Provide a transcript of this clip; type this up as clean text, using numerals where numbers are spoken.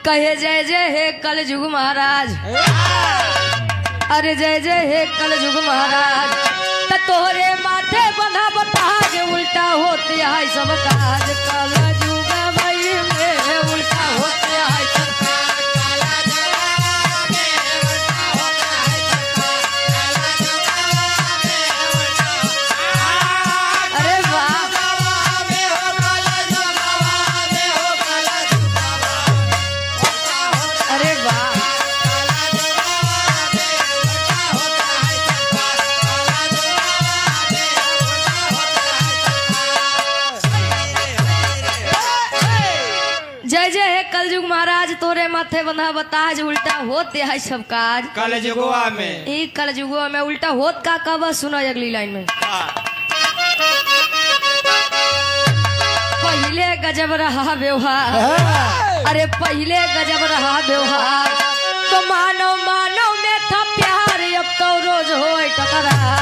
कहे जय जय हे कलयुग महाराज, अरे जय जय हे कलयुग महाराज। त तोहरे माथे बंधा बताज उल्टा होते है सब काज। कलयुग भई में उल्टा होते है सब काज। अरे वाह, अरे वाह। जय जय हे कलयुग महाराज, तोरे माथे बंधा बताज उल्टा होते है सब काज। कलयुगवा में ई कलयुगवा में उल्टा होत का कब सुनो अगली लाइन में। पहले गजब रहा व्यवहार, अरे पहले गजब रहा व्यवहार। तो मानो मानो में था प्यार, अब तो रोज हो टकरार।